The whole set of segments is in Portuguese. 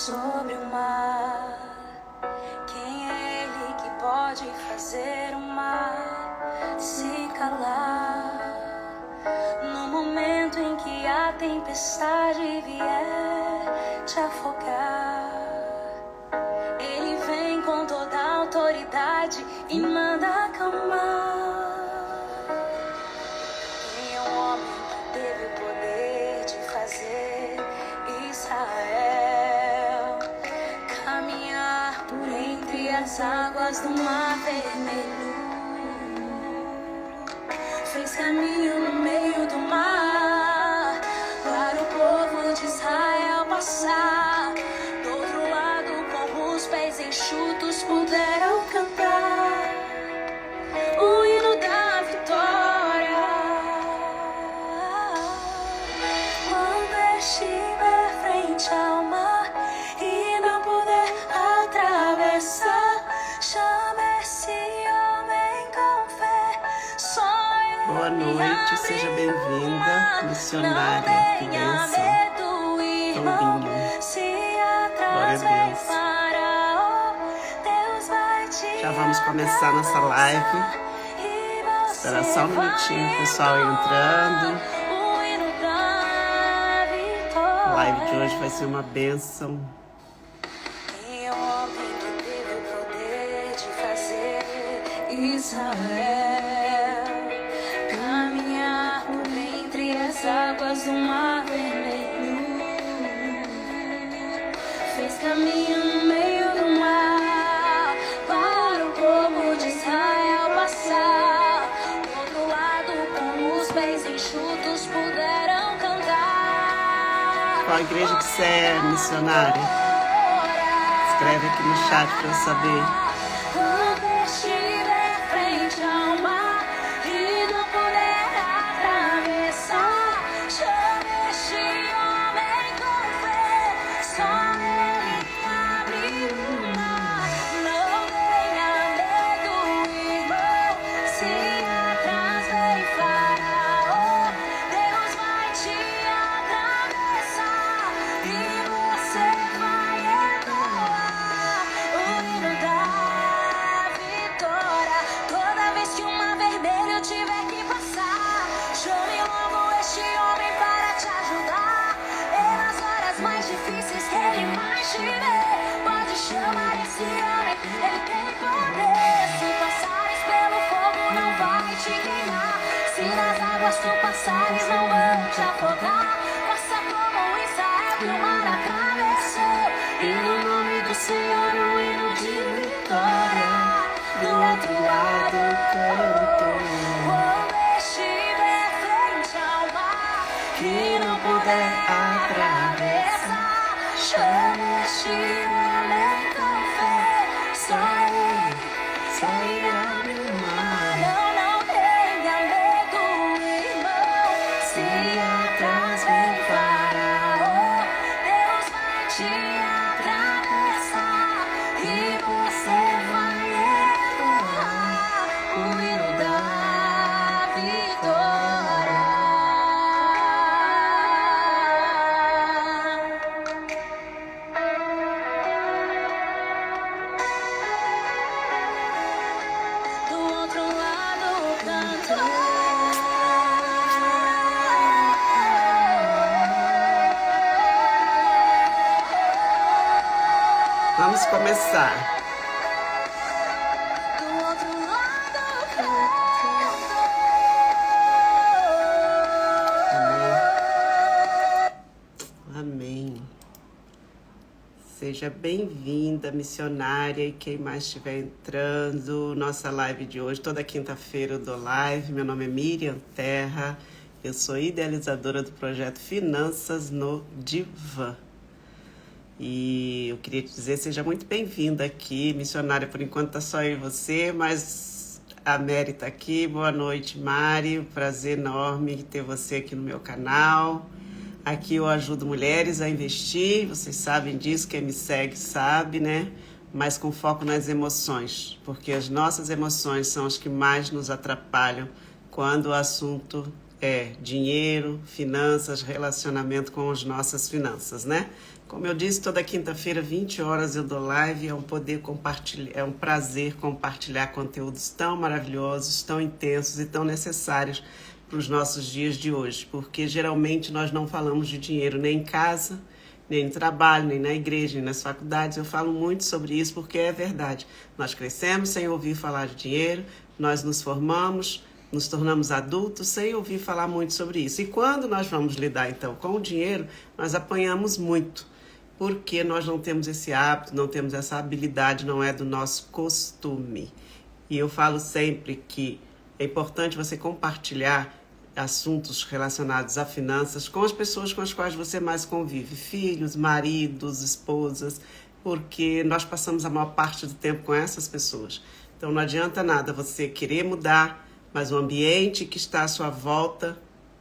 sobre o mar. Quem é ele que pode fazer o mar se calar? No momento em que a tempestade vier te afogar, ele vem com toda a autoridade e manda acalmar. Quem é o homem que teve o poder de fazer Israel caminhar por entre as águas do Mar Vermelho? Fez caminho no meio do mar para o povo de Israel passar. Do outro lado, com os pés enxutos, puderam cantar o hino da vitória. Quando estiver frente ao mar e não puder atravessar, chame esse homem com fé. Boa noite, seja bem-vinda, missionária, que bênção. Tombinho. Glória a Deus. Já vamos começar nossa live. Espera só um minutinho, o pessoal entrando. A live de hoje vai ser uma bênção. Quem é o homem que teve o poder de fazer Israel caminhar por entre as águas do Mar Vermelho? Fez caminho no meio do mar para o povo de Israel passar. Do outro lado, com os pés enxutos, puderam cantar. Qual a igreja que você é, missionária? Escreve aqui no chat para eu saber. Quando estiver frente ao mar e não puder atravessar, chame este homem com fé. Só ele abre o mar. Não tenha medo, irmão. Se atrás vem Faraó, Deus vai te atravessar e você vai entoar o hino da vitória. Toda vez que o Mar Vermelho tiver que passar, chame logo este homem para te ajudar. É nas horas mais difíceis que ele mais te vê. Pode chamar esse homem, ele tem poder. Se passares pelo fogo, não vai te queimar. Se nas águas tu passares, não vão te afogar. Faça como Israel que o mar atravessou, e no nome do Senhor o hino de vitória do outro lado cantou. Quando estiver frente ao mar Que não puder atravessar, chame este homem com fé. só ir abrir o mar. Não tenha medo, irmão. Se atrás vem Faraó, Deus vai te atravessar e você vai entoar o hino da vitória. Do outro lado cantou. Vamos começar. Do outro lado Amém. Seja bem-vinda, missionária, e quem mais estiver entrando. Nossa live de hoje, toda quinta-feira eu dou live. Meu nome é Miriam Terra, eu sou idealizadora do projeto Finanças no Divã. E eu queria te dizer, seja muito bem-vinda aqui, missionária. Por enquanto tá só eu e você, mas a Mary tá aqui. Boa noite, Mari. Prazer enorme ter você aqui no meu canal. Aqui eu ajudo mulheres a investir, vocês sabem disso, quem me segue sabe, né? Mas com foco nas emoções, porque as nossas emoções são as que mais nos atrapalham quando o assunto é dinheiro, finanças, relacionamento com as nossas finanças, né? Como eu disse, toda quinta-feira, 20 horas, eu dou live. É um prazer compartilhar conteúdos tão maravilhosos, tão intensos e tão necessários para os nossos dias de hoje, porque geralmente nós não falamos de dinheiro nem em casa, nem no trabalho, nem na igreja, nem nas faculdades. Eu falo muito sobre isso porque é verdade. Nós crescemos sem ouvir falar de dinheiro, nós nos formamos, nos tornamos adultos sem ouvir falar muito sobre isso. E quando nós vamos lidar, então, com o dinheiro, nós apanhamos muito, porque nós não temos esse hábito, não temos essa habilidade, não é do nosso costume. E eu falo sempre que é importante você compartilhar assuntos relacionados a finanças com as pessoas com as quais você mais convive, filhos, maridos, esposas, porque nós passamos a maior parte do tempo com essas pessoas. Então não adianta nada você querer mudar, mas o ambiente que está à sua volta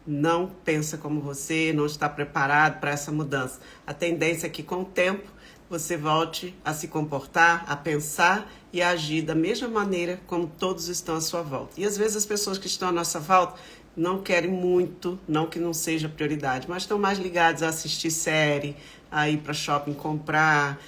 não pensa como você, não está preparado para essa mudança. A tendência é que com o tempo você volte a se comportar, a pensar e a agir da mesma maneira como todos estão à sua volta. E às vezes as pessoas que estão à nossa volta não querem muito, não que não seja prioridade, mas estão mais ligados a assistir série, a ir para shopping comprar,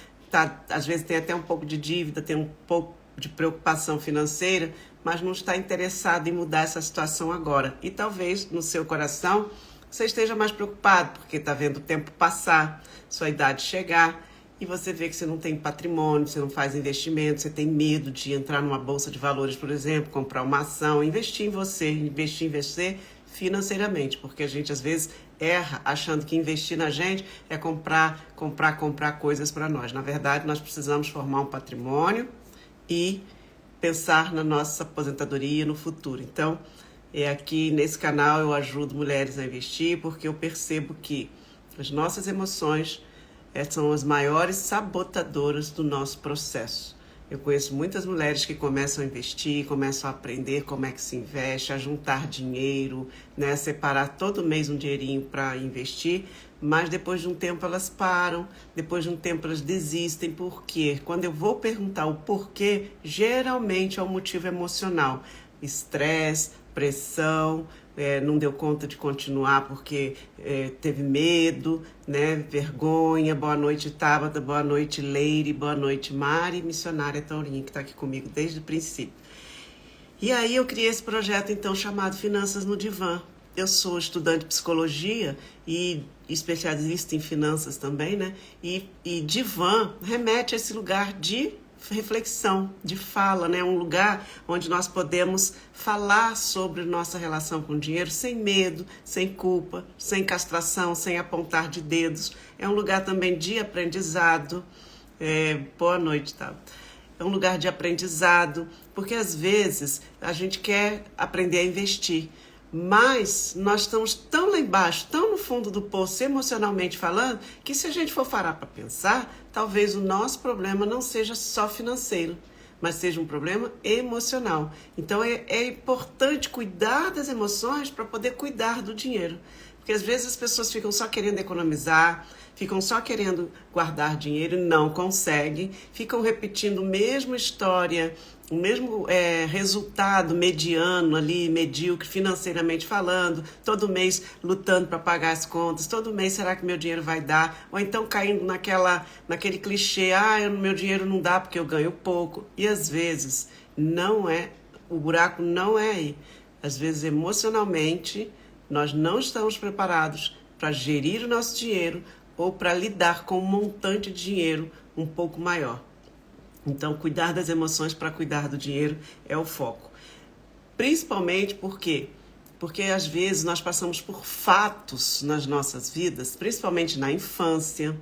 às vezes tem até um pouco de dívida, tem um pouco de preocupação financeira, mas não está interessado em mudar essa situação agora. E talvez no seu coração você esteja mais preocupado, porque está vendo o tempo passar, sua idade chegar, e você vê que você não tem patrimônio, você não faz investimento, você tem medo de entrar numa bolsa de valores, por exemplo, comprar uma ação, investir em você financeiramente, porque a gente às vezes erra achando que investir na gente é comprar coisas para nós. Na verdade, nós precisamos formar um patrimônio e pensar na nossa aposentadoria no futuro. Então, aqui nesse canal eu ajudo mulheres a investir, porque eu percebo que as nossas emoções são as maiores sabotadoras do nosso processo. Eu conheço muitas mulheres que começam a investir, começam a aprender como é que se investe, a juntar dinheiro, né, separar todo mês um dinheirinho para investir, mas depois de um tempo elas param, depois de um tempo elas desistem. Por quê? Quando eu vou perguntar o porquê, geralmente é um motivo emocional. Estresse, pressão, não deu conta de continuar porque teve medo, né, vergonha. Boa noite, Tabata, boa noite, Leire, boa noite, Mari, missionária Taurinha, que está aqui comigo desde o princípio. E aí eu criei esse projeto, então, chamado Finanças no Divã. Eu sou estudante de psicologia e especialista em finanças também, né? E divã remete a esse lugar de reflexão, de fala, né? Um lugar onde nós podemos falar sobre nossa relação com o dinheiro sem medo, sem culpa, sem castração, sem apontar de dedos. É um lugar também de aprendizado. Boa noite, tá? É um lugar de aprendizado, porque às vezes a gente quer aprender a investir, mas nós estamos tão lá embaixo, tão no fundo do poço, emocionalmente falando, que se a gente for parar para pensar, talvez o nosso problema não seja só financeiro, mas seja um problema emocional. Então é importante cuidar das emoções para poder cuidar do dinheiro. Porque às vezes as pessoas ficam só querendo economizar, ficam só querendo guardar dinheiro e não conseguem, ficam repetindo a mesma história, o mesmo resultado mediano ali, medíocre financeiramente falando, todo mês lutando para pagar as contas, todo mês será que meu dinheiro vai dar? Ou então caindo naquele clichê, meu dinheiro não dá porque eu ganho pouco. E às vezes o buraco não é aí. Às vezes emocionalmente nós não estamos preparados para gerir o nosso dinheiro ou para lidar com um montante de dinheiro um pouco maior. Então, cuidar das emoções para cuidar do dinheiro é o foco. Principalmente porque às vezes nós passamos por fatos nas nossas vidas, principalmente na infância,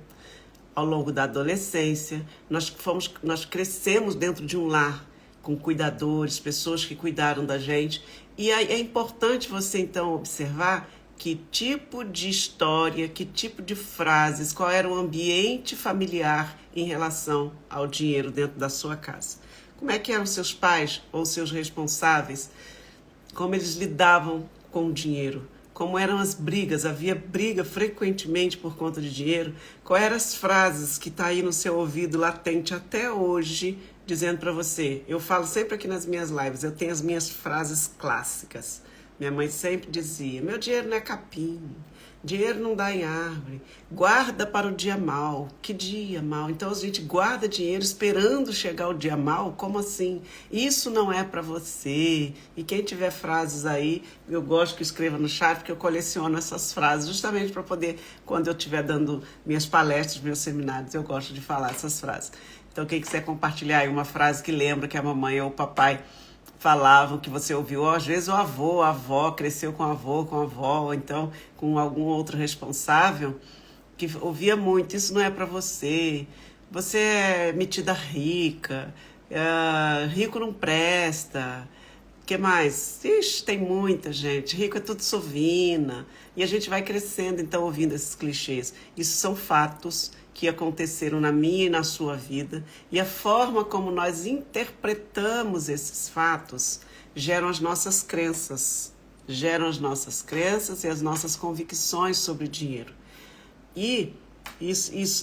ao longo da adolescência. Nós crescemos dentro de um lar com cuidadores, pessoas que cuidaram da gente. E aí é importante você, então, observar que tipo de história, que tipo de frases, qual era o ambiente familiar em relação ao dinheiro dentro da sua casa. Como é que eram seus pais ou seus responsáveis? Como eles lidavam com o dinheiro? Como eram as brigas? Havia briga frequentemente por conta de dinheiro? Quais eram as frases que estão aí no seu ouvido latente até hoje, dizendo para você? Eu falo sempre aqui nas minhas lives, eu tenho as minhas frases clássicas. Minha mãe sempre dizia, meu dinheiro não é capim, dinheiro não dá em árvore, guarda para o dia mau. Que dia mau? Então a gente guarda dinheiro esperando chegar o dia mau? Como assim? Isso não é para você. E quem tiver frases aí, eu gosto que escreva no chat, porque eu coleciono essas frases, justamente para poder, quando eu estiver dando minhas palestras, meus seminários, eu gosto de falar essas frases. Então quem quiser compartilhar aí uma frase que lembra que a mamãe ou o papai falavam, que você ouviu, ou às vezes o avô, a avó, cresceu com o avô, com a avó, ou então com algum outro responsável, que ouvia muito, isso não é para você, você é metida rica, rico não presta, o que mais? Ixi, tem muita gente, rico é tudo sovina, e a gente vai crescendo então ouvindo esses clichês. Isso são fatos que aconteceram na minha e na sua vida, e a forma como nós interpretamos esses fatos geram as nossas crenças, e as nossas convicções sobre dinheiro. E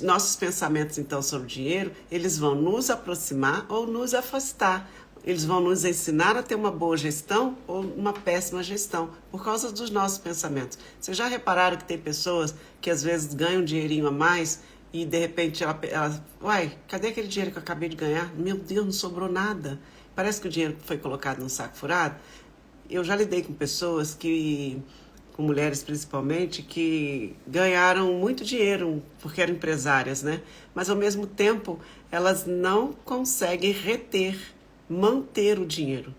nossos pensamentos, então, sobre dinheiro, eles vão nos aproximar ou nos afastar. Eles vão nos ensinar a ter uma boa gestão ou uma péssima gestão, por causa dos nossos pensamentos. Vocês já repararam que tem pessoas que às vezes ganham um dinheirinho a mais e de repente ela uai, cadê aquele dinheiro que eu acabei de ganhar? Meu Deus, não sobrou nada. Parece que o dinheiro foi colocado num saco furado. Eu já lidei com pessoas com mulheres principalmente, que ganharam muito dinheiro porque eram empresárias, né? Mas ao mesmo tempo elas não conseguem manter o dinheiro.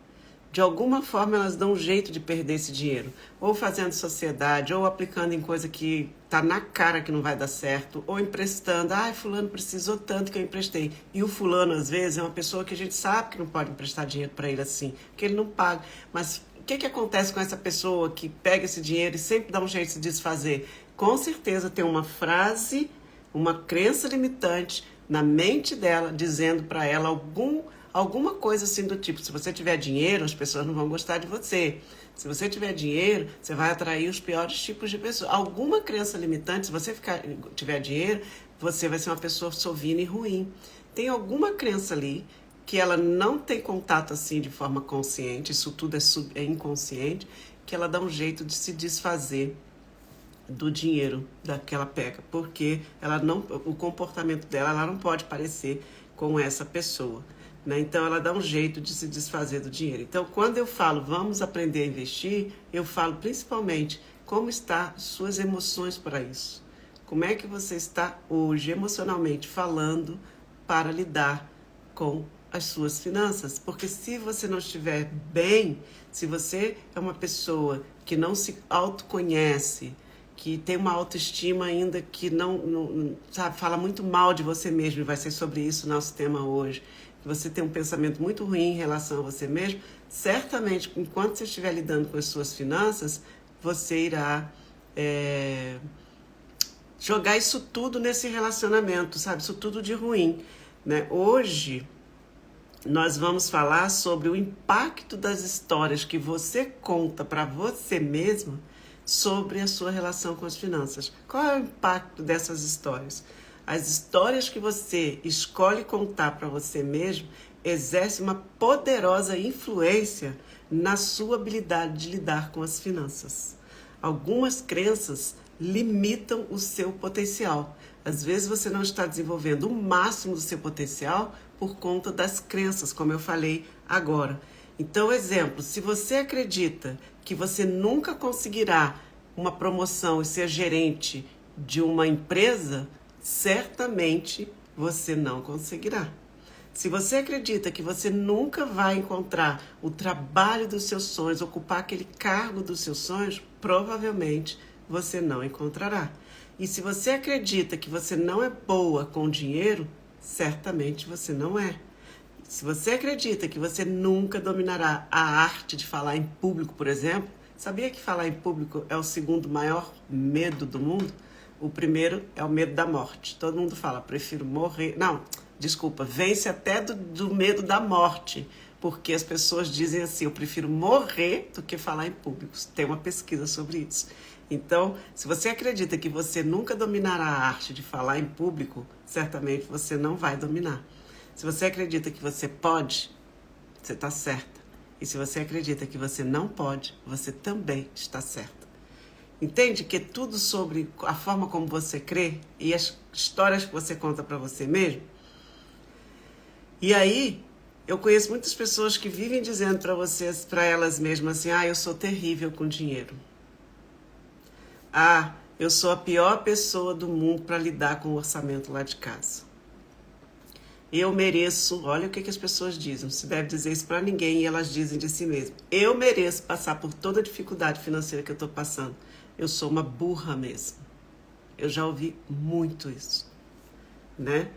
De alguma forma elas dão um jeito de perder esse dinheiro, ou fazendo sociedade, ou aplicando em coisa que está na cara que não vai dar certo, ou emprestando. Fulano precisou tanto que eu emprestei. E o fulano, às vezes, é uma pessoa que a gente sabe que não pode emprestar dinheiro para ele assim, porque ele não paga. Mas o que acontece com essa pessoa que pega esse dinheiro e sempre dá um jeito de se desfazer? Com certeza tem uma frase, uma crença limitante na mente dela, dizendo para ela alguma coisa assim do tipo, se você tiver dinheiro, as pessoas não vão gostar de você. Se você tiver dinheiro, você vai atrair os piores tipos de pessoas. Alguma crença limitante, se você tiver dinheiro, você vai ser uma pessoa sovina e ruim. Tem alguma crença ali que ela não tem contato assim de forma consciente, isso tudo é inconsciente, que ela dá um jeito de se desfazer do dinheiro que ela pega, porque o comportamento dela, ela não pode parecer com essa pessoa. Né? Então, ela dá um jeito de se desfazer do dinheiro. Então, quando eu falo vamos aprender a investir, eu falo principalmente como estão suas emoções para isso. Como é que você está hoje emocionalmente falando para lidar com as suas finanças? Porque se você não estiver bem, se você é uma pessoa que não se autoconhece, que tem uma autoestima ainda que não sabe, fala muito mal de você mesmo, e vai ser sobre isso o nosso tema hoje, você tem um pensamento muito ruim em relação a você mesmo, certamente, enquanto você estiver lidando com as suas finanças, você irá jogar isso tudo nesse relacionamento, sabe? Isso tudo de ruim, né? Hoje, nós vamos falar sobre o impacto das histórias que você conta para você mesmo sobre a sua relação com as finanças. Qual é o impacto dessas histórias? As histórias que você escolhe contar para você mesmo exercem uma poderosa influência na sua habilidade de lidar com as finanças. Algumas crenças limitam o seu potencial. Às vezes você não está desenvolvendo o máximo do seu potencial por conta das crenças, como eu falei agora. Então, exemplo, se você acredita que você nunca conseguirá uma promoção e ser gerente de uma empresa, certamente você não conseguirá. Se você acredita que você nunca vai encontrar o trabalho dos seus sonhos, ocupar aquele cargo dos seus sonhos, provavelmente você não encontrará. E se você acredita que você não é boa com dinheiro, certamente você não é. Se você acredita que você nunca dominará a arte de falar em público, por exemplo, sabia que falar em público é o segundo maior medo do mundo? O primeiro é o medo da morte. Todo mundo fala, prefiro morrer. Não, desculpa, vence até do medo da morte. Porque as pessoas dizem assim, eu prefiro morrer do que falar em público. Tem uma pesquisa sobre isso. Então, se você acredita que você nunca dominará a arte de falar em público, certamente você não vai dominar. Se você acredita que você pode, você está certa. E se você acredita que você não pode, você também está certo. Entende que é tudo sobre a forma como você crê e as histórias que você conta para você mesmo? E aí, eu conheço muitas pessoas que vivem dizendo para vocês, para elas mesmas assim, eu sou terrível com dinheiro. Eu sou a pior pessoa do mundo para lidar com o orçamento lá de casa. Eu mereço, olha o que as pessoas dizem, não se deve dizer isso para ninguém e elas dizem de si mesmas. Eu mereço passar por toda a dificuldade financeira que eu estou passando. Eu sou uma burra mesmo. Eu já ouvi muito isso, né?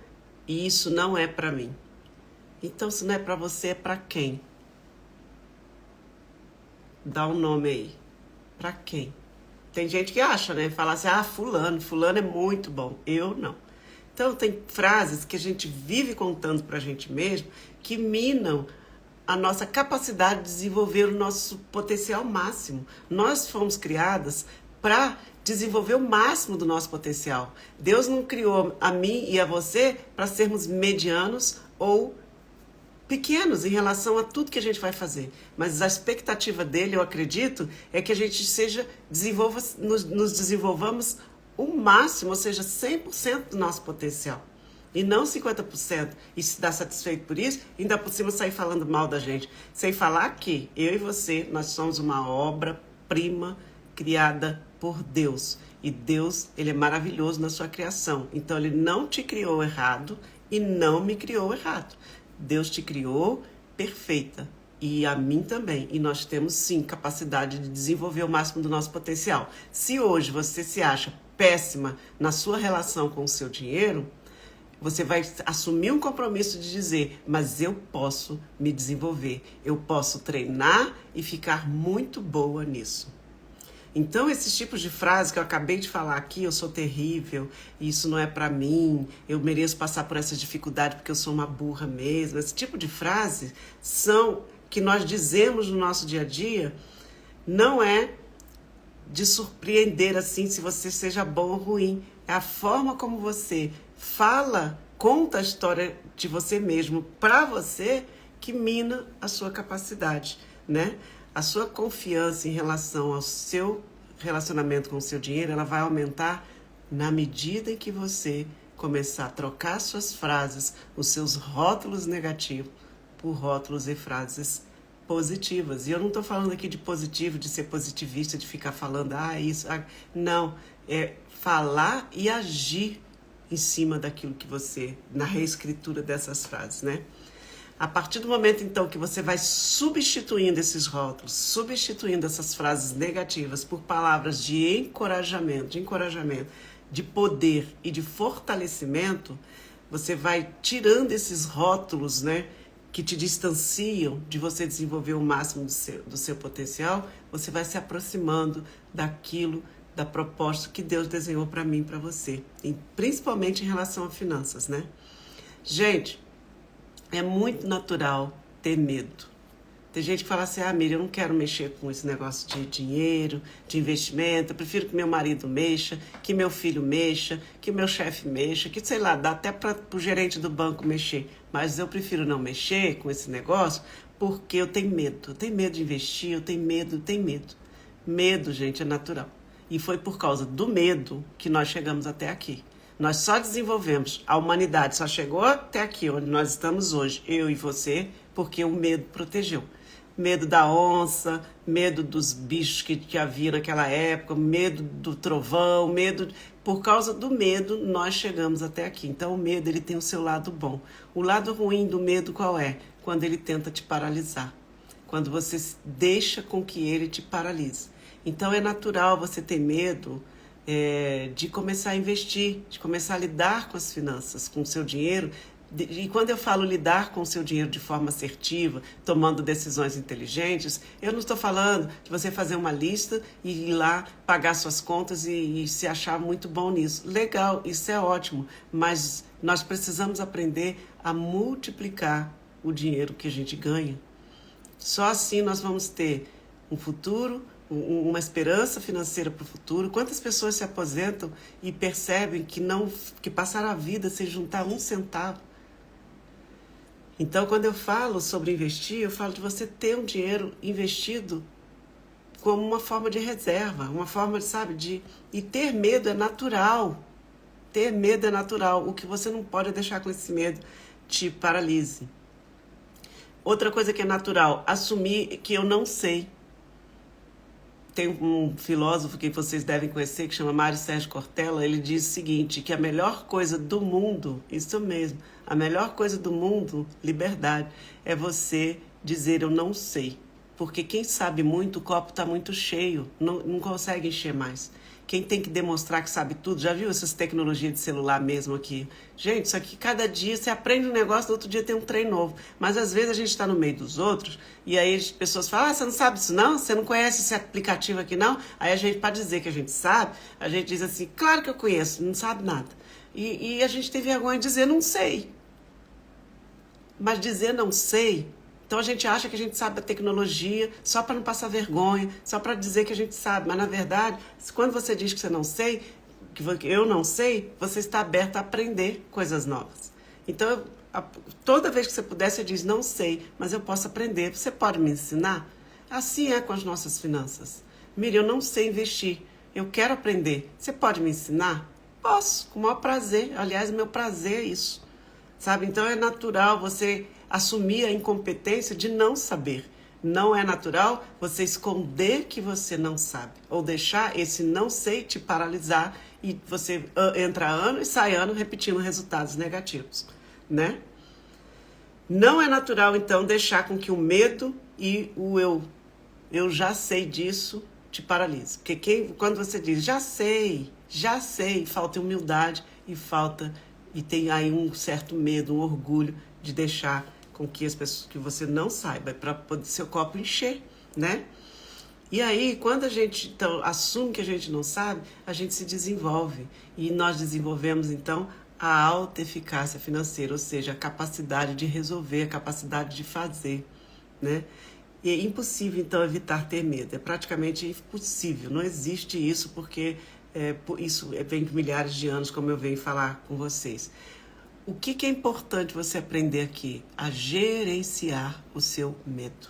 E isso não é para mim. Então, se não é para você, é para quem? Dá um nome aí. Para quem? Tem gente que acha, né? Fala assim, fulano é muito bom. Eu não. Então, tem frases que a gente vive contando para a gente mesmo que minam a nossa capacidade de desenvolver o nosso potencial máximo. Nós fomos criadas para desenvolver o máximo do nosso potencial. Deus não criou a mim e a você para sermos medianos ou pequenos em relação a tudo que a gente vai fazer. Mas a expectativa dele, eu acredito, é que a gente nos desenvolvamos o máximo, ou seja, 100% do nosso potencial. E não 50%. E se dá satisfeito por isso, ainda por cima sair falando mal da gente. Sem falar que eu e você, nós somos uma obra-prima criada por Deus. E Deus, ele é maravilhoso na sua criação. Então, ele não te criou errado e não me criou errado. Deus te criou perfeita. E a mim também. E nós temos, sim, capacidade de desenvolver o máximo do nosso potencial. Se hoje você se acha péssima na sua relação com o seu dinheiro, você vai assumir um compromisso de dizer, mas eu posso me desenvolver. Eu posso treinar e ficar muito boa nisso. Então, esses tipos de frases que eu acabei de falar aqui, eu sou terrível, isso não é pra mim, eu mereço passar por essa dificuldade porque eu sou uma burra mesmo. Esse tipo de frase são que nós dizemos no nosso dia a dia, não é de surpreender assim se você seja bom ou ruim. É a forma como você fala, conta a história de você mesmo pra você que mina a sua capacidade, né? A sua confiança em relação ao seu relacionamento com o seu dinheiro, ela vai aumentar na medida em que você começar a trocar suas frases, os seus rótulos negativos, por rótulos e frases positivas. E eu não estou falando aqui de positivo, de ser positivista, de ficar falando, isso, não. É falar e agir em cima daquilo que você, na reescritura dessas frases, né? A partir do momento, então, que você vai substituindo esses rótulos, substituindo essas frases negativas por palavras de encorajamento, de poder e de fortalecimento, você vai tirando esses rótulos, né, que te distanciam de você desenvolver o máximo do seu potencial, você vai se aproximando daquilo, da proposta que Deus desenhou para mim e para você, e principalmente em relação a finanças, né? Gente, é muito natural ter medo. Tem gente que fala assim, Miriam, eu não quero mexer com esse negócio de dinheiro, de investimento, eu prefiro que meu marido mexa, que meu filho mexa, que meu chefe mexa, que sei lá, dá até para o gerente do banco mexer, mas eu prefiro não mexer com esse negócio porque eu tenho medo de investir, eu tenho medo. Medo, gente, é natural. E foi por causa do medo que nós chegamos até aqui. Nós só desenvolvemos, a humanidade só chegou até aqui, onde nós estamos hoje, eu e você, porque o medo protegeu. Medo da onça, medo dos bichos que havia naquela época, medo do trovão, Por causa do medo, nós chegamos até aqui. Então, o medo, ele tem o seu lado bom. O lado ruim do medo qual é? Quando ele tenta te paralisar. Quando você deixa com que ele te paralise. Então, é natural você ter medo de começar a investir, de começar a lidar com as finanças, com o seu dinheiro. E quando eu falo lidar com o seu dinheiro de forma assertiva, tomando decisões inteligentes, eu não estou falando de você fazer uma lista e ir lá pagar suas contas e se achar muito bom nisso. Legal, isso é ótimo, mas nós precisamos aprender a multiplicar o dinheiro que a gente ganha. Só assim nós vamos ter um futuro, uma esperança financeira para o futuro. Quantas pessoas se aposentam e percebem que passaram a vida sem juntar um centavo? Então, quando eu falo sobre investir, eu falo de você ter um dinheiro investido como uma forma de reserva, uma forma, sabe, E ter medo é natural. Ter medo é natural. O que você não pode é deixar com esse medo te paralise. Outra coisa que é natural, assumir que eu não sei. Tem um filósofo que vocês devem conhecer, que chama Mário Sérgio Cortella, ele diz o seguinte, que a melhor coisa do mundo, isso mesmo, a melhor coisa do mundo, liberdade, é você dizer eu não sei. Porque quem sabe muito, o copo está muito cheio, não consegue encher mais. Quem tem que demonstrar que sabe tudo, já viu essas tecnologias de celular mesmo aqui? Gente, isso aqui, cada dia você aprende um negócio, no outro dia tem um trem novo. Mas às vezes a gente está no meio dos outros e aí as pessoas falam, você não sabe isso não? Você não conhece esse aplicativo aqui não? Aí a gente, para dizer que a gente sabe, a gente diz assim, claro que eu conheço, não sabe nada. E a gente tem vergonha de dizer não sei. Mas dizer não sei... Então a gente acha que a gente sabe a tecnologia só para não passar vergonha, só para dizer que a gente sabe. Mas na verdade, quando você diz que você não sei, que eu não sei, você está aberto a aprender coisas novas. Então, toda vez que você puder, você diz, não sei, mas eu posso aprender. Você pode me ensinar? Assim é com as nossas finanças. Miriam, eu não sei investir, eu quero aprender. Você pode me ensinar? Posso, com o maior prazer. Aliás, o meu prazer é isso. Sabe? Então é natural você assumir a incompetência de não saber. Não é natural você esconder que você não sabe. Ou deixar esse não sei te paralisar e você entra ano e sai ano repetindo resultados negativos, né? Não é natural, então, deixar com que o medo e o eu já sei disso, te paralise. Porque quando você diz já sei, falta humildade e tem aí um certo medo, um orgulho de deixar com que as pessoas que você não saiba, para poder seu copo encher, né? E aí, quando a gente então, assume que a gente não sabe, a gente se desenvolve. E nós desenvolvemos, então, a alta eficácia financeira, ou seja, a capacidade de resolver, a capacidade de fazer, né? E é impossível, então, evitar ter medo. É praticamente impossível. Não existe isso, porque isso vem de milhares de anos, como eu venho falar com vocês. O que é importante você aprender aqui? A gerenciar o seu medo.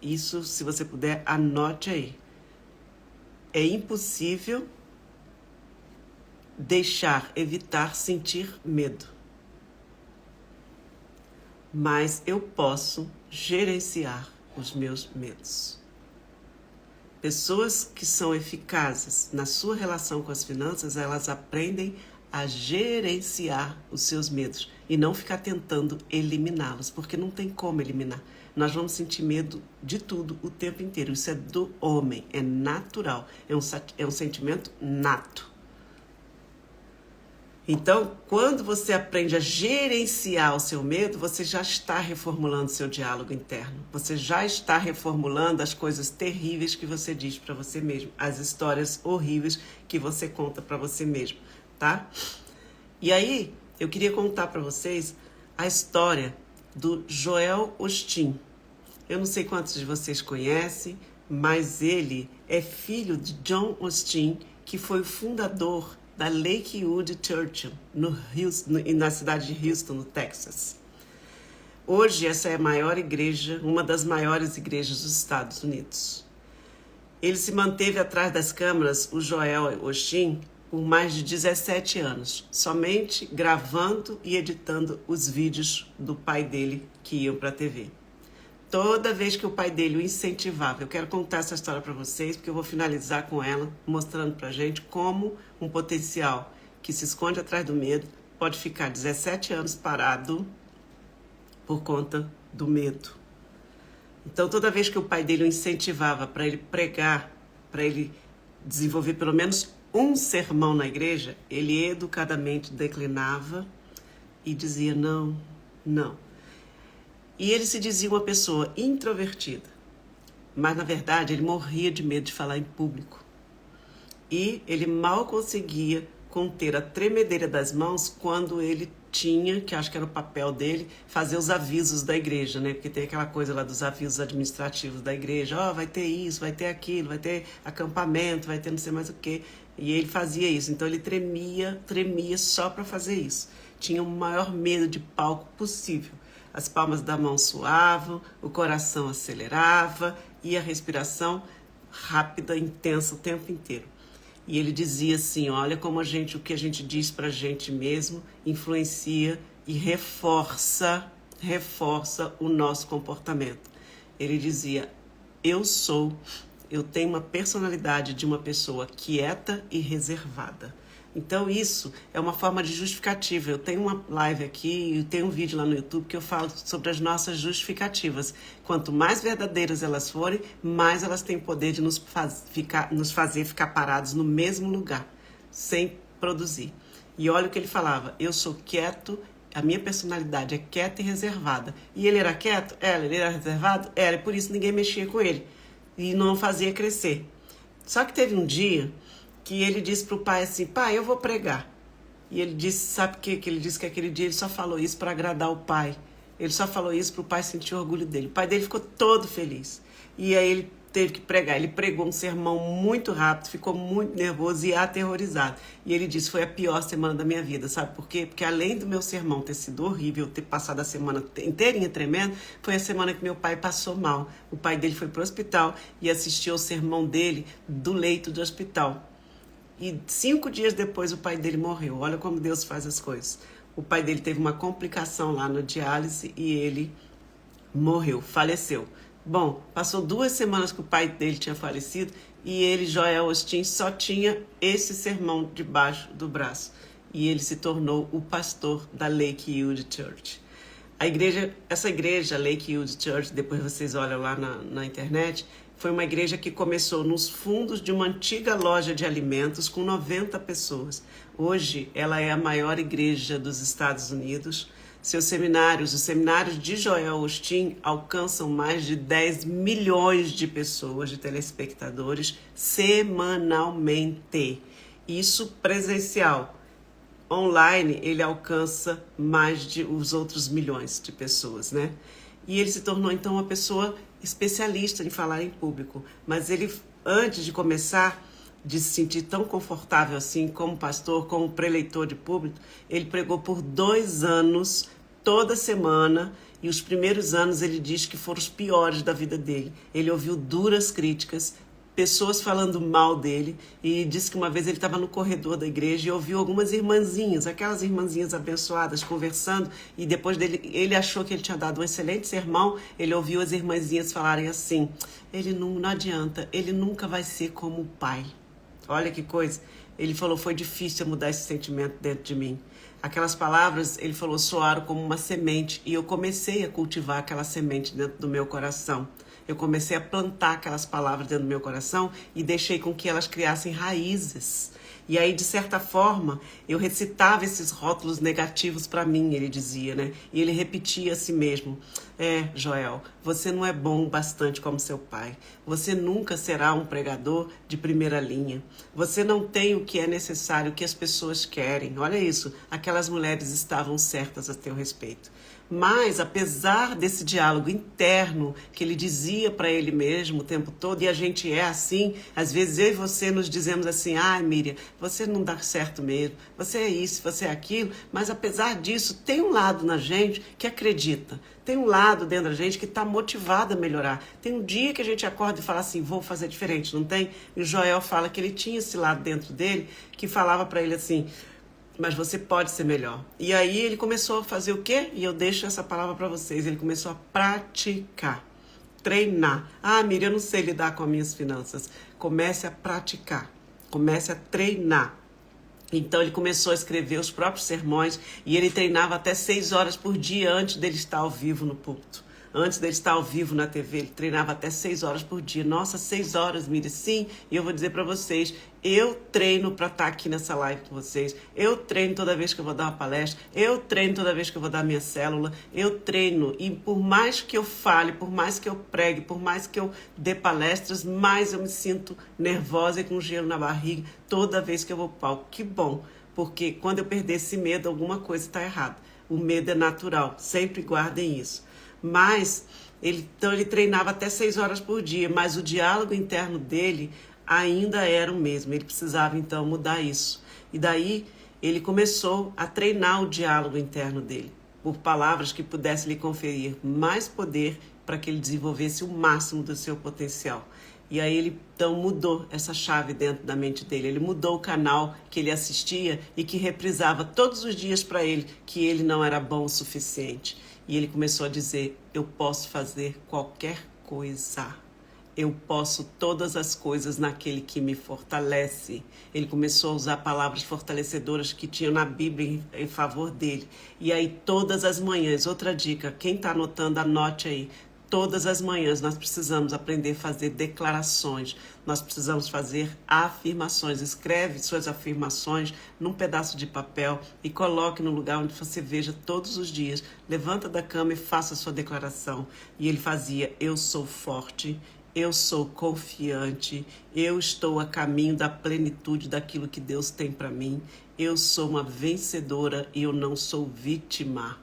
Isso, se você puder, anote aí. É impossível evitar sentir medo. Mas eu posso gerenciar os meus medos. Pessoas que são eficazes na sua relação com as finanças, elas aprendem a gerenciar os seus medos e não ficar tentando eliminá-los, porque não tem como eliminar. Nós vamos sentir medo de tudo o tempo inteiro. Isso é do homem, é natural, é um sentimento nato. Então, quando você aprende a gerenciar o seu medo, você já está reformulando seu diálogo interno. Você já está reformulando as coisas terríveis que você diz para você mesmo, as histórias horríveis que você conta para você mesmo, tá? E aí, eu queria contar para vocês a história do Joel Osteen. Eu não sei quantos de vocês conhecem, mas ele é filho de John Osteen, que foi o fundador da Lakewood Church, na cidade de Houston, no Texas. Hoje, essa é a maior igreja, uma das maiores igrejas dos Estados Unidos. Ele se manteve atrás das câmeras, o Joel Osteen, por mais de 17 anos, somente gravando e editando os vídeos do pai dele que iam para a TV. Toda vez que o pai dele o incentivava, eu quero contar essa história para vocês, porque eu vou finalizar com ela, mostrando para a gente como um potencial que se esconde atrás do medo pode ficar 17 anos parado por conta do medo. Então, toda vez que o pai dele o incentivava para ele pregar, para ele desenvolver pelo menos um sermão na igreja, ele educadamente declinava e dizia não, não. E ele se dizia uma pessoa introvertida, mas na verdade ele morria de medo de falar em público. E ele mal conseguia conter a tremedeira das mãos quando ele tinha, que acho que era o papel dele, fazer os avisos da igreja, né? Porque tem aquela coisa lá dos avisos administrativos da igreja, vai ter isso, vai ter aquilo, vai ter acampamento, vai ter não sei mais o quê. E ele fazia isso, então ele tremia só para fazer isso. Tinha o maior medo de palco possível. as palmas da mão suavam, o coração acelerava e a respiração rápida, intensa o tempo inteiro. E ele dizia assim, olha como o que a gente diz pra gente mesmo influencia e reforça o nosso comportamento. Ele dizia, eu tenho uma personalidade de uma pessoa quieta e reservada. Então isso é uma forma de justificativa. Eu tenho uma live aqui e tenho um vídeo lá no YouTube que eu falo sobre as nossas justificativas. Quanto mais verdadeiras elas forem, mais elas têm poder de nos fazer ficar parados no mesmo lugar, sem produzir. E olha o que ele falava, eu sou quieto, a minha personalidade é quieta e reservada. E ele era quieto? Ele era reservado? Era, e por isso ninguém mexia com ele. E não fazia crescer. Só que teve um dia que ele disse para o pai assim, pai, eu vou pregar. E ele disse, sabe o que ele disse que aquele dia ele só falou isso para agradar o pai. Ele só falou isso para o pai sentir orgulho dele. O pai dele ficou todo feliz. E aí ele teve que pregar. Ele pregou um sermão muito rápido, ficou muito nervoso e aterrorizado. E ele disse, foi a pior semana da minha vida, sabe por quê? Porque além do meu sermão ter sido horrível, ter passado a semana inteirinha tremendo, foi a semana que meu pai passou mal. O pai dele foi para o hospital e assistiu ao sermão dele do leito do hospital. E 5 dias depois o pai dele morreu. Olha como Deus faz as coisas. O pai dele teve uma complicação lá no diálise e ele morreu, faleceu. Bom, passou 2 semanas que o pai dele tinha falecido e ele, Joel Osteen, só tinha esse sermão debaixo do braço. E ele se tornou o pastor da Lakewood Church. Essa igreja, Lakewood Church, depois vocês olham lá na internet, foi uma igreja que começou nos fundos de uma antiga loja de alimentos com 90 pessoas. Hoje, ela é a maior igreja dos Estados Unidos. Seus seminários, os seminários de Joel Osteen, alcançam mais de 10 milhões de pessoas, de telespectadores, semanalmente. Isso presencial. Online, ele alcança mais de os outros milhões de pessoas, né? E ele se tornou, então, uma pessoa especialista em falar em público. Mas ele, antes de começar, de se sentir tão confortável assim, como pastor, como preleitor de público, ele pregou por 2 anos, toda semana, e os primeiros anos ele diz que foram os piores da vida dele. Ele ouviu duras críticas, pessoas falando mal dele, e disse que uma vez ele estava no corredor da igreja e ouviu algumas irmãzinhas, aquelas irmãzinhas abençoadas, conversando, e depois ele achou que ele tinha dado um excelente sermão, ele ouviu as irmãzinhas falarem assim, ele não adianta, ele nunca vai ser como o pai. Olha que coisa. Ele falou, foi difícil mudar esse sentimento dentro de mim. Aquelas palavras, ele falou, soaram como uma semente, e eu comecei a cultivar aquela semente dentro do meu coração. Eu comecei a plantar aquelas palavras dentro do meu coração e deixei com que elas criassem raízes. E aí, de certa forma, eu recitava esses rótulos negativos para mim, ele dizia, né? E ele repetia a si mesmo, Joel, você não é bom bastante como seu pai. Você nunca será um pregador de primeira linha. Você não tem o que é necessário, o que as pessoas querem. Olha isso, aquelas mulheres estavam certas a teu respeito. Mas, apesar desse diálogo interno que ele dizia para ele mesmo o tempo todo, e a gente é assim, às vezes eu e você nos dizemos assim, Miriam, você não dá certo mesmo, você é isso, você é aquilo, mas apesar disso, tem um lado na gente que acredita, tem um lado dentro da gente que está motivado a melhorar. Tem um dia que a gente acorda e fala assim, vou fazer diferente, não tem? E o Joel fala que ele tinha esse lado dentro dele que falava para ele assim, mas você pode ser melhor. E aí ele começou a fazer o quê? E eu deixo essa palavra para vocês. Ele começou a praticar, treinar. Miriam, eu não sei lidar com as minhas finanças. Comece a praticar, comece a treinar. Então ele começou a escrever os próprios sermões e ele treinava até 6 horas por dia antes dele estar ao vivo no púlpito. Antes dele estar ao vivo na TV, ele treinava até 6 horas por dia. Nossa, 6 horas, Miriam, sim. E eu vou dizer para vocês, eu treino para estar aqui nessa live com vocês. Eu treino toda vez que eu vou dar uma palestra. Eu treino toda vez que eu vou dar minha célula. Eu treino. E por mais que eu fale, por mais que eu pregue, por mais que eu dê palestras, mais eu me sinto nervosa e com gelo na barriga toda vez que eu vou para o palco. Que bom, porque quando eu perder esse medo, alguma coisa está errada. O medo é natural. Sempre guardem isso. Mas, então ele treinava até 6 horas por dia, mas o diálogo interno dele ainda era o mesmo. Ele precisava, então, mudar isso. E daí, ele começou a treinar o diálogo interno dele. por palavras que pudessem lhe conferir mais poder para que ele desenvolvesse o máximo do seu potencial. E aí ele então mudou essa chave dentro da mente dele. Ele mudou o canal que ele assistia e que reprisava todos os dias para ele que ele não era bom o suficiente. E ele começou a dizer: eu posso fazer qualquer coisa. Eu posso todas as coisas naquele que me fortalece. Ele começou a usar palavras fortalecedoras que tinham na Bíblia em favor dele. E aí todas as manhãs, outra dica, quem está anotando, anote aí. Todas as manhãs nós precisamos aprender a fazer declarações, nós precisamos fazer afirmações. Escreve suas afirmações num pedaço de papel e coloque no lugar onde você veja todos os dias. Levanta da cama e faça a sua declaração. E ele fazia: eu sou forte, eu sou confiante, eu estou a caminho da plenitude daquilo que Deus tem para mim, eu sou uma vencedora e eu não sou vítima.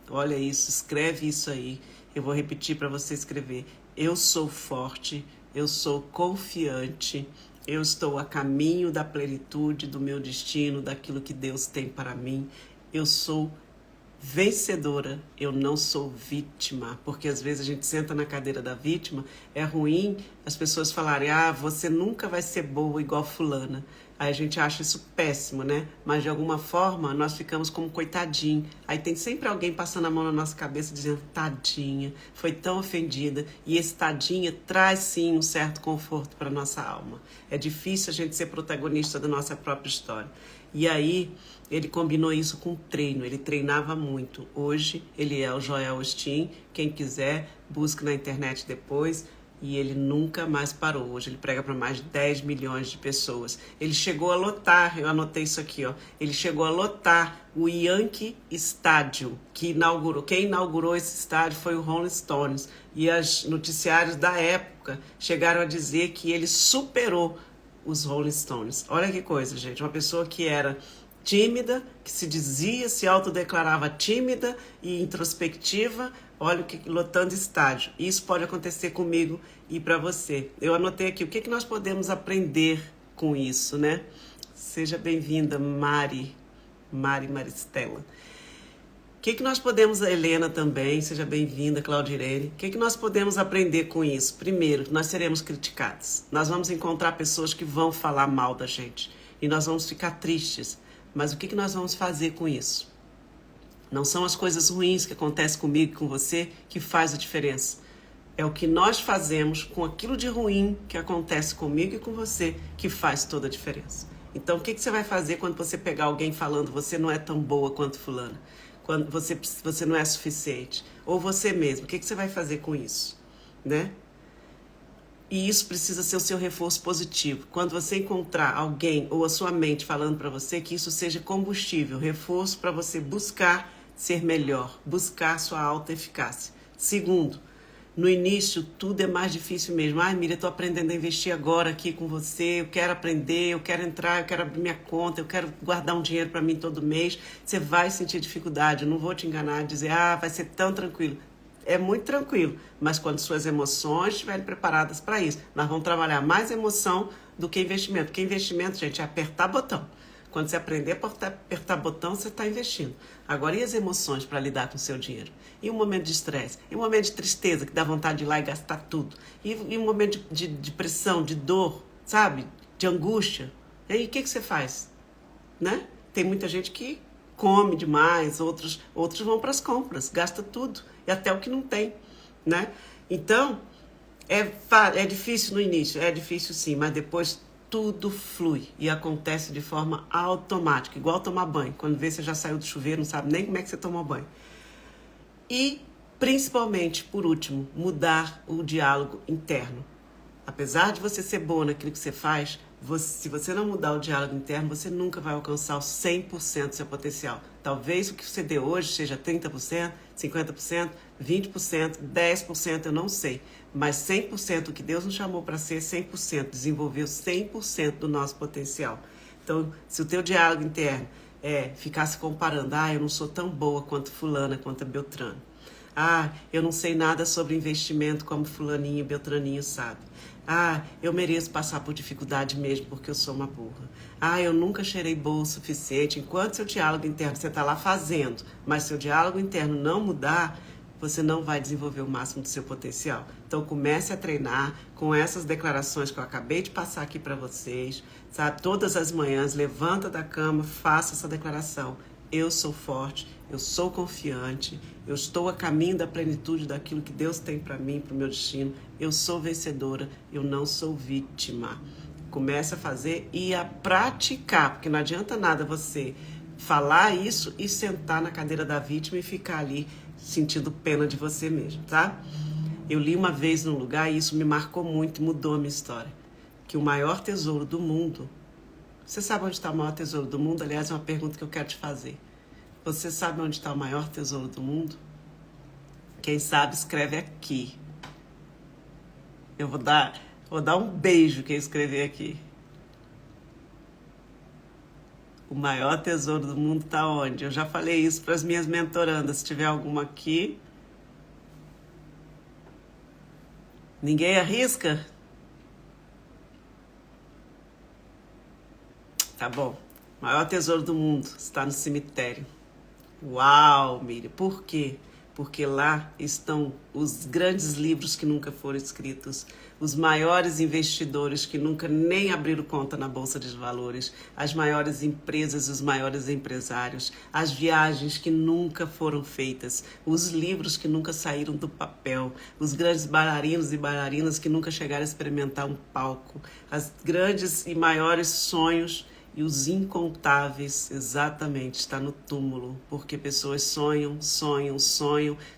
Olha isso, escreve isso aí. Eu vou repetir para você escrever: eu sou forte, eu sou confiante, eu estou a caminho da plenitude do meu destino, daquilo que Deus tem para mim. Eu sou vencedora, eu não sou vítima. Porque às vezes a gente senta na cadeira da vítima, é ruim as pessoas falarem: ah, você nunca vai ser boa igual fulana. Aí a gente acha isso péssimo, né? Mas de alguma forma nós ficamos como coitadinho. Aí tem sempre alguém passando a mão na nossa cabeça dizendo: tadinha, foi tão ofendida. E esse tadinha traz sim um certo conforto para nossa alma. É difícil a gente ser protagonista da nossa própria história. E aí ele combinou isso com treino, ele treinava muito. Hoje ele é o Joel Osteen, quem quiser busque na internet depois. E ele nunca mais parou. Hoje ele prega para mais de 10 milhões de pessoas. Ele chegou a lotar, eu anotei isso aqui, ó. Ele chegou a lotar o Yankee Stadium, quem inaugurou esse estádio foi o Rolling Stones. E os noticiários da época chegaram a dizer que ele superou os Rolling Stones. Olha que coisa, gente. Uma pessoa que era tímida, que se autodeclarava tímida e introspectiva, olha o que lotando estádio. Isso pode acontecer comigo e para você. Eu anotei aqui o que nós podemos aprender com isso, né? Seja bem-vinda, Maristela. O que nós podemos, Helena também, seja bem-vinda, Claudirene. O que nós podemos aprender com isso? Primeiro, nós seremos criticados. Nós vamos encontrar pessoas que vão falar mal da gente e nós vamos ficar tristes. Mas o que nós vamos fazer com isso? Não são as coisas ruins que acontecem comigo e com você que faz a diferença. É o que nós fazemos com aquilo de ruim que acontece comigo e com você que faz toda a diferença. Então, o que você vai fazer quando você pegar alguém falando: você não é tão boa quanto fulana, quando você não é suficiente, ou você mesmo? O que você vai fazer com isso, né? E isso precisa ser o seu reforço positivo. Quando você encontrar alguém ou a sua mente falando para você, que isso seja combustível, reforço para você buscar ser melhor, buscar sua alta eficácia. Segundo, no início tudo é mais difícil mesmo. Ai, Miriam, eu estou aprendendo a investir agora aqui com você, eu quero aprender, eu quero entrar, eu quero abrir minha conta, eu quero guardar um dinheiro para mim todo mês. Você vai sentir dificuldade, eu não vou te enganar, dizer: ah, vai ser tão tranquilo. É muito tranquilo, mas quando suas emoções estiverem preparadas para isso, nós vamos trabalhar mais emoção do que investimento. Porque investimento, gente, é apertar botão. Quando você aprender a apertar botão, você está investindo. Agora, e as emoções para lidar com o seu dinheiro? E um momento de estresse? E um momento de tristeza, que dá vontade de ir lá e gastar tudo? E um momento de pressão, de dor, sabe? De angústia? E aí, o que você faz? Né? Tem muita gente que come demais, outros vão para as compras, gasta tudo, e até o que não tem, né? Então, é difícil no início, é difícil sim, mas depois tudo flui e acontece de forma automática, igual tomar banho. Quando vê, você já saiu do chuveiro, não sabe nem como é que você tomou banho. E, principalmente, por último, mudar o diálogo interno. Apesar de você ser boa naquilo que você faz, se você não mudar o diálogo interno, você nunca vai alcançar o 100% do seu potencial. Talvez o que você dê hoje seja 30%, 50%, 20%, 10%, eu não sei. Mas 100%, o que Deus nos chamou para ser 100%, desenvolveu 100% do nosso potencial. Então, se o teu diálogo interno é ficar se comparando: ah, eu não sou tão boa quanto fulana, quanto a Beltrano. Ah, eu não sei nada sobre investimento como fulaninho e beltraninho sabe. Ah, eu mereço passar por dificuldade mesmo porque eu sou uma burra. Ah, eu nunca cheirei bom o suficiente. Enquanto seu diálogo interno, você está lá fazendo, mas seu diálogo interno não mudar, você não vai desenvolver o máximo do seu potencial. Então comece a treinar com essas declarações que eu acabei de passar aqui para vocês, sabe? Todas as manhãs, levanta da cama, faça essa declaração. Eu sou forte, eu sou confiante, eu estou a caminho da plenitude daquilo que Deus tem para mim, para o meu destino. Eu sou vencedora, eu não sou vítima. Comece a fazer e a praticar, porque não adianta nada você falar isso e sentar na cadeira da vítima e ficar ali sentindo pena de você mesmo, tá? Eu li uma vez num lugar e isso me marcou muito, mudou a minha história, que o maior tesouro do mundo... Você sabe onde está o maior tesouro do mundo? Aliás, é uma pergunta que eu quero te fazer. Você sabe onde está o maior tesouro do mundo? Quem sabe, escreve aqui. Eu vou dar um beijo quem escrever aqui. O maior tesouro do mundo está onde? Eu já falei isso para as minhas mentorandas. Se tiver alguma aqui... Ninguém arrisca? Tá bom. O maior tesouro do mundo está no cemitério. Uau, Miriam. Por quê? Porque lá estão os grandes livros que nunca foram escritos, os maiores investidores que nunca nem abriram conta na Bolsa de Valores, as maiores empresas, os maiores empresários, as viagens que nunca foram feitas, os livros que nunca saíram do papel, os grandes bailarinos e bailarinas que nunca chegaram a experimentar um palco, as grandes e maiores sonhos e os incontáveis, exatamente, está no túmulo, porque pessoas sonham,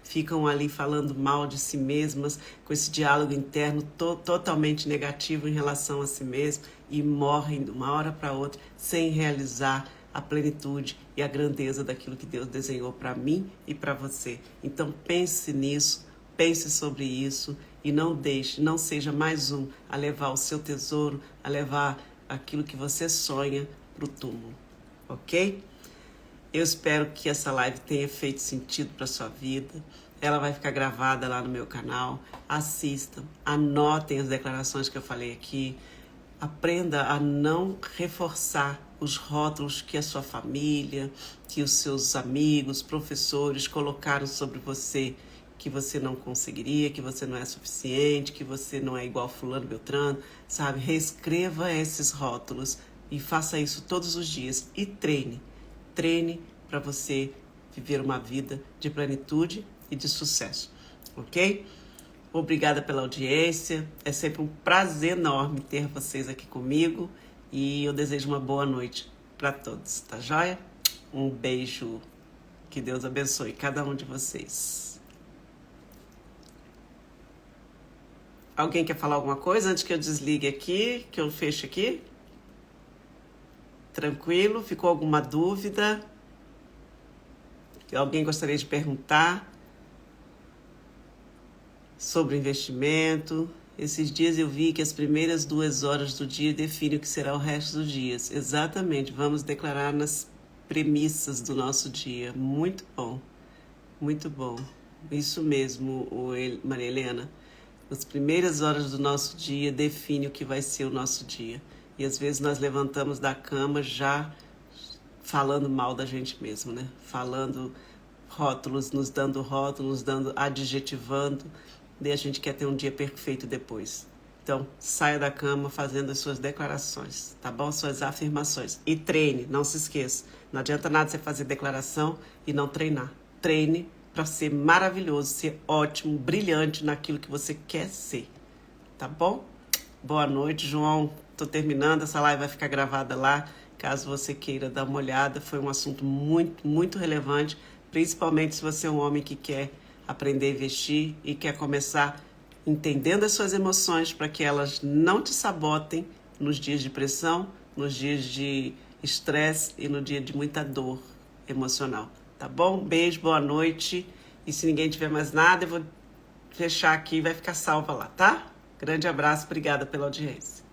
ficam ali falando mal de si mesmas, com esse diálogo interno totalmente negativo em relação a si mesmo e morrem de uma hora para outra sem realizar a plenitude e a grandeza daquilo que Deus desenhou para mim e para você. Então pense nisso, pense sobre isso e não seja mais um a levar o seu tesouro, a levar aquilo que você sonha para o túmulo, ok? Eu espero que essa live tenha feito sentido para sua vida. Ela vai ficar gravada lá no meu canal. Assistam, anotem as declarações que eu falei aqui. Aprenda a não reforçar os rótulos que a sua família, que os seus amigos, professores colocaram sobre você, que você não conseguiria, que você não é suficiente, que você não é igual fulano, beltrano, sabe? Reescreva esses rótulos e faça isso todos os dias e treine. Treine para você viver uma vida de plenitude e de sucesso, ok? Obrigada pela audiência, é sempre um prazer enorme ter vocês aqui comigo e eu desejo uma boa noite para todos, tá joia? Um beijo, que Deus abençoe cada um de vocês. Alguém quer falar alguma coisa antes que eu desligue aqui, que eu feche aqui? Tranquilo? Ficou alguma dúvida? Alguém gostaria de perguntar sobre investimento? Esses dias eu vi que as primeiras 2 horas do dia definem o que será o resto dos dias. Exatamente, vamos declarar nas premissas do nosso dia. Muito bom, muito bom. Isso mesmo, Maria Helena. As primeiras horas do nosso dia definem o que vai ser o nosso dia. E às vezes nós levantamos da cama já falando mal da gente mesmo, né? Falando rótulos, nos dando adjetivando. E a gente quer ter um dia perfeito depois. Então, saia da cama fazendo as suas declarações, tá bom? Suas afirmações. E treine, não se esqueça. Não adianta nada você fazer declaração e não treinar. Treine para ser maravilhoso, ser ótimo, brilhante naquilo que você quer ser, tá bom? Boa noite, João. Tô terminando, essa live vai ficar gravada lá, caso você queira dar uma olhada. Foi um assunto muito, muito relevante, principalmente se você é um homem que quer aprender a investir e quer começar entendendo as suas emoções para que elas não te sabotem nos dias de pressão, nos dias de estresse e no dia de muita dor emocional. Tá bom? Beijo, boa noite. E se ninguém tiver mais nada, eu vou fechar aqui e vai ficar salva lá, tá? Grande abraço, obrigada pela audiência.